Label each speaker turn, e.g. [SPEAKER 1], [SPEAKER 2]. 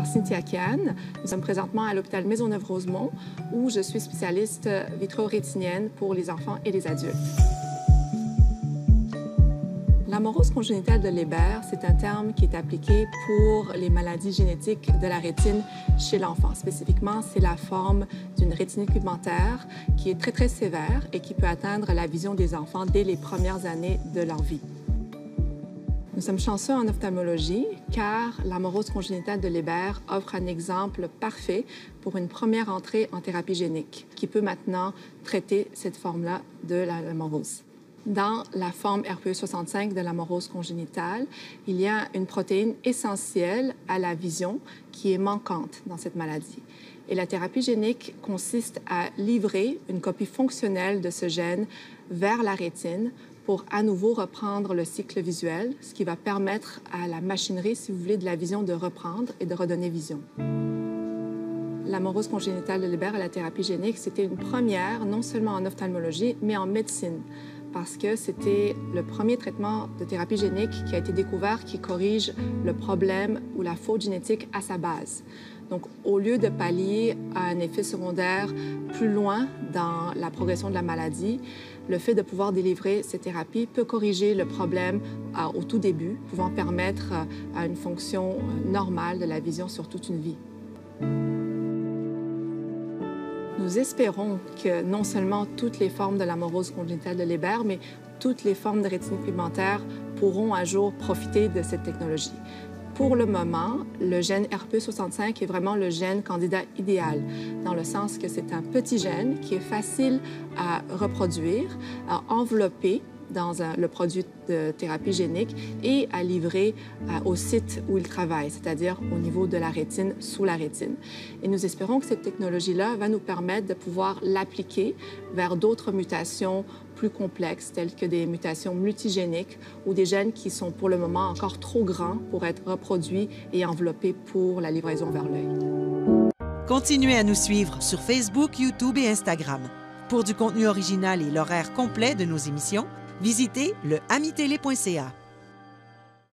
[SPEAKER 1] Dr Cynthia Kian. Nous sommes présentement à l'hôpital Maisonneuve-Rosemont où je suis spécialiste vitréorétinienne pour les enfants et les adultes. L'amorose congénitale de Leber, c'est un terme qui est appliqué pour les maladies génétiques de la rétine chez l'enfant. Spécifiquement, c'est la forme d'une rétinite pigmentaire qui est très sévère et qui peut atteindre la vision des enfants dès les premières années de leur vie. Nous sommes chanceux en ophtalmologie car l'amorose congénitale de Leber offre un exemple parfait pour une première entrée en thérapie génique qui peut maintenant traiter cette forme-là de l'amorose. Dans la forme RPE65 de l'amorose congénitale, il y a une protéine essentielle à la vision qui est manquante dans cette maladie. Et la thérapie génique consiste à livrer une copie fonctionnelle de ce gène vers la rétine pour à nouveau reprendre le cycle visuel, ce qui va permettre à la machinerie, si vous voulez, de la vision de reprendre et de redonner vision. L'amorose congénitale de Leber et la thérapie génique, c'était une première, non seulement en ophtalmologie, mais en médecine, parce que c'était le premier traitement de thérapie génique qui a été découvert qui corrige le problème ou la faute génétique à sa base. Donc, au lieu de pallier à un effet secondaire plus loin dans la progression de la maladie, le fait de pouvoir délivrer ces thérapies peut corriger le problème au tout début, pouvant permettre à une fonction normale de la vision sur toute une vie. Nous espérons que non seulement toutes les formes de l'amorose congénitale de Leber, mais toutes les formes de rétinite pigmentaire pourront un jour profiter de cette technologie. Pour le moment, le gène RPE65 est vraiment le gène candidat idéal, dans le sens que c'est un petit gène qui est facile à reproduire, à envelopper dans le produit de thérapie génique et à livrer au site où il travaille, c'est-à-dire au niveau de la rétine, sous la rétine. Et nous espérons que cette technologie-là va nous permettre de pouvoir l'appliquer vers d'autres mutations plus complexes, telles que des mutations multigéniques ou des gènes qui sont pour le moment encore trop grands pour être reproduits et enveloppés pour la livraison vers l'œil.
[SPEAKER 2] Continuez à nous suivre sur Facebook, YouTube et Instagram. Pour du contenu original et l'horaire complet de nos émissions, visitez le amitélé.ca.